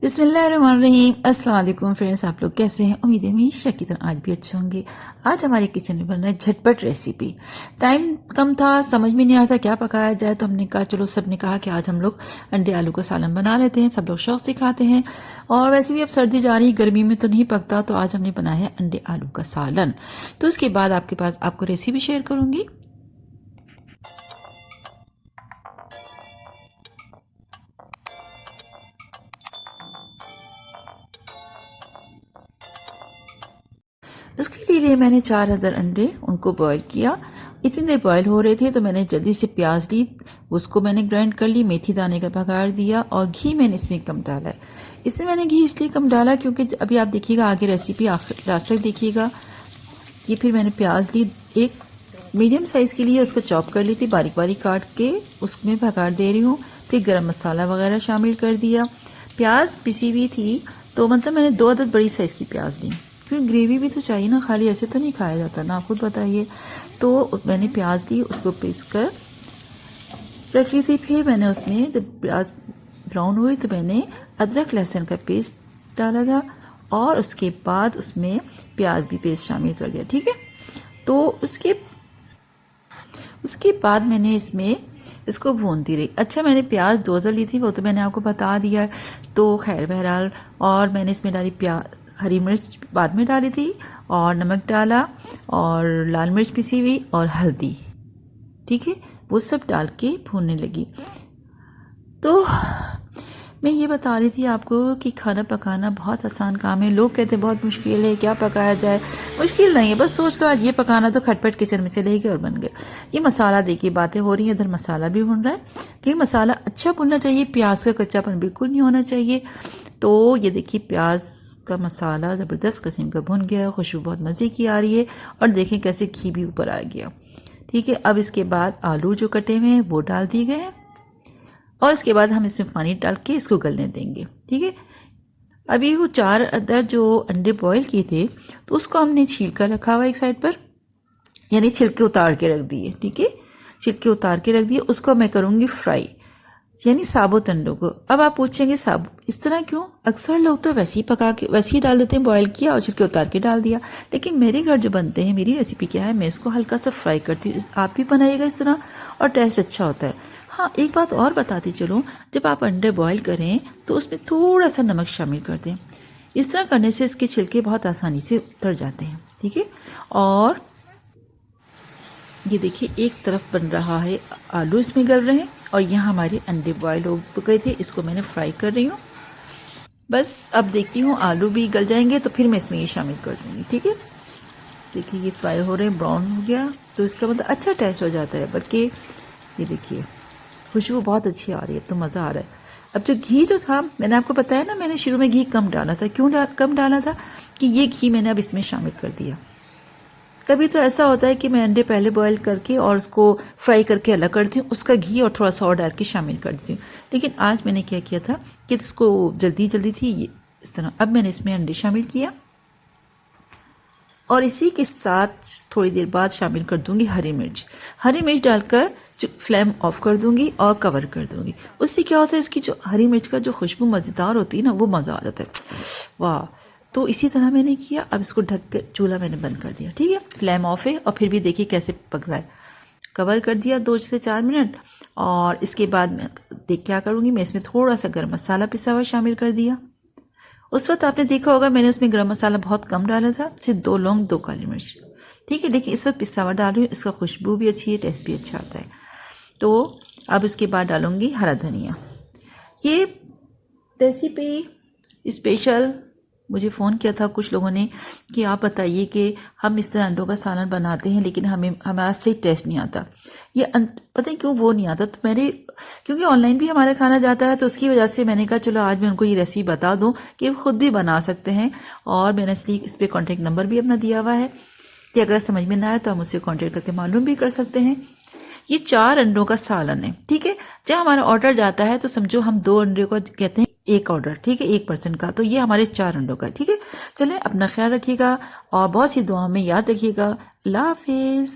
बिस्मिल्लाहिर्रहमानिर्रहीम। अस्सलाम वालेकुम फ्रेंड्स, आप लोग कैसे हैं? उम्मीद है हमेशा की तरह आज भी अच्छे होंगे। आज हमारे किचन में बन रहा है झटपट रेसिपी। टाइम कम था, समझ में नहीं आ रहा था क्या पकाया जाए, तो हमने कहा चलो, सबने कहा कि आज हम लोग अंडे आलू का सालन बना लेते हैं। सब लोग शौक से खाते हैं और वैसे भी अब सर्दी जा रही है, गर्मी में तो नहीं पकता, तो आज हमने बनाया है अंडे आलू का सालन। तो उसके बाद आपके पास आपको रेसिपी शेयर करूँगी। उसके लिए मैंने 4 अदर अंडे उनको बॉईल किया। इतनी देर बॉईल हो रहे थे तो मैंने जल्दी से प्याज ली, उसको मैंने ग्राइंड कर ली, मेथी दाने का बघार दिया और घी मैंने इसमें कम डाला है। इसमें मैंने घी इसलिए कम डाला क्योंकि अभी आप देखिएगा आगे रेसिपी आखिर लास्ट तक देखिएगा। ये फिर मैंने प्याज ली, एक मीडियम साइज़ के लिए उसको चॉप कर ली थी, बारीक बारीक काट के उसमें बघार दे रही हूँ। फिर गरम मसाला वगैरह शामिल कर दिया। प्याज पिसी हुई थी तो मतलब मैंने 2 अदद बड़ी साइज़ की प्याज ली, क्योंकि ग्रेवी भी तो चाहिए ना, खाली ऐसे तो नहीं खाया जाता ना, आप खुद बताइए। तो मैंने प्याज ली, उसको पीस कर रख ली थी। फिर मैंने उसमें जब प्याज ब्राउन हुई तो मैंने अदरक लहसुन का पेस्ट डाला था और उसके बाद उसमें प्याज भी पेस्ट शामिल कर दिया। ठीक है, तो उसके बाद मैंने इसमें इसको भूनती रही। अच्छा, मैंने प्याज 2 ली थी, वो तो मैंने आपको बता दिया है। तो खैर बहरहाल, और मैंने इसमें डाली हरी मिर्च बाद में डाली थी, और नमक डाला, और लाल मिर्च पिसी हुई, और हल्दी। ठीक है, वो सब डाल के भूनने लगी। तो मैं ये बता रही थी आपको कि खाना पकाना बहुत आसान काम है। लोग कहते हैं बहुत मुश्किल है, क्या पकाया जाए। मुश्किल नहीं है, बस सोच लो आज ये पकाना, तो खटपट किचन में चले गए और बन गए। ये मसाला देखिए, बातें हो रही हैं, इधर मसाला भी भुन रहा है कि मसाला अच्छा भुनना चाहिए, प्याज का कच्चापन बिल्कुल नहीं होना चाहिए। तो ये देखिए प्याज का मसाला ज़बरदस्त किस्म का भुन गया, खुशबू बहुत मज़े की आ रही है, और देखें कैसे घी भी ऊपर आ गया। ठीक है, अब इसके बाद आलू जो कटे हुए हैं वो डाल दिए गए हैं, और इसके बाद हम इसमें पानी डाल के इसको गलने देंगे। ठीक है, अभी वो 4 अदर जो अंडे बॉईल किए थे तो उसको हमने छील कर रखा हुआ एक साइड पर, यानी छिलके उतार के रख दिए। ठीक है, छिलके उतार के रख दिए, उसको मैं करूँगी फ्राई, यानी साबुत अंडों को। अब आप पूछेंगे साबुत इस तरह क्यों? अक्सर लोग तो वैसे ही पका के वैसे ही डाल देते हैं, बॉईल किया और छिलके उतार के डाल दिया। लेकिन मेरे घर जो बनते हैं, मेरी रेसिपी क्या है, मैं इसको हल्का सा फ्राई करती हूँ। आप भी बनाइएगा इस तरह और टेस्ट अच्छा होता है। हाँ, एक बात और बताती चलूँ, जब आप अंडे बॉईल करें तो उसमें थोड़ा सा नमक शामिल कर दें। इस तरह करने से इसके छिलके बहुत आसानी से उतर जाते हैं। ठीक है, और ये देखिए एक तरफ बन रहा है, आलू इसमें गल रहे हैं, और यहाँ हमारे अंडे बॉयल हो गए थे, इसको मैंने फ्राई कर रही हूँ। बस अब देखती हूँ आलू भी गल जाएंगे तो फिर मैं इसमें ये शामिल कर दूँगी। ठीक है, देखिए ये फ्राई हो रहे हैं, ब्राउन हो गया तो इसका मतलब अच्छा टेस्ट हो जाता है। बल्कि ये देखिए खुशबू बहुत अच्छी आ रही है, अब तो मज़ा आ रहा है। अब जो घी जो था, मैंने आपको बताया ना, मैंने शुरू में घी कम डाला था। क्यों कम डाला था कि ये घी मैंने अब इसमें शामिल कर दिया। कभी तो ऐसा होता है कि मैं अंडे पहले बॉईल करके और उसको फ्राई करके अलग करती हूँ, उसका घी और थोड़ा सा और डाल के शामिल कर देती हूँ। लेकिन आज मैंने क्या किया था कि इसको जल्दी जल्दी थी ये इस तरह। अब मैंने इसमें अंडे शामिल किया और इसी के साथ थोड़ी देर बाद शामिल कर दूंगी हरी मिर्च। हरी मिर्च डालकर जो फ्लेम ऑफ कर दूंगी और कवर कर दूंगी। उससे क्या होता है, इसकी जो हरी मिर्च का जो खुशबू मज़ेदार होती है ना, वो मज़ा आ जाता है। वाह, तो इसी तरह मैंने किया। अब इसको ढक कर चूल्हा मैंने बंद कर दिया। ठीक है, फ्लेम ऑफ है और फिर भी देखिए कैसे पक रहा है। कवर कर दिया 2 से 4 मिनट, और इसके बाद मैं क्या करूँगी, मैं इसमें थोड़ा सा गर्म मसाला पिसा हुआ शामिल कर दिया। उस वक्त आपने देखा होगा मैंने उसमें गरम मसाला बहुत कम डाला था, सिर्फ 2 लौंग 2 काली मिर्च। ठीक है, लेकिन इस वक्त पिसा हुआ डाल रही हूँ, इसका खुशबू भी अच्छी है, टेस्ट भी अच्छा आता है। तो अब इसके बाद डालूंगी हरा धनिया। ये रेसिपी स्पेशल मुझे फ़ोन किया था कुछ लोगों ने कि आप बताइए कि हम इस तरह अंडों का सालन बनाते हैं लेकिन हमारा सही टेस्ट नहीं आता। ये पता है क्यों वो नहीं आता? तो क्योंकि ऑनलाइन भी हमारा खाना जाता है, तो उसकी वजह से मैंने कहा चलो आज मैं उनको ये रेसिपी बता दूं कि वो खुद भी बना सकते हैं। और मैंने इसलिए इस पर कॉन्टेक्ट नंबर भी अपना दिया हुआ है कि अगर समझ में ना आए तो हम उससे कॉन्टेक्ट करके मालूम भी कर सकते हैं। ये 4 अंडों का सालन है। ठीक है, जब हमारा ऑर्डर जाता है तो समझो हम 2 अंडे को कहते हैं एक ऑर्डर। ठीक है, 1 पर्सन का, तो ये हमारे 4 अंडों का। ठीक है, चलें, अपना ख्याल रखिएगा और बहुत सी दुआओं में याद रखिएगा। अल्लाह हाफिज़।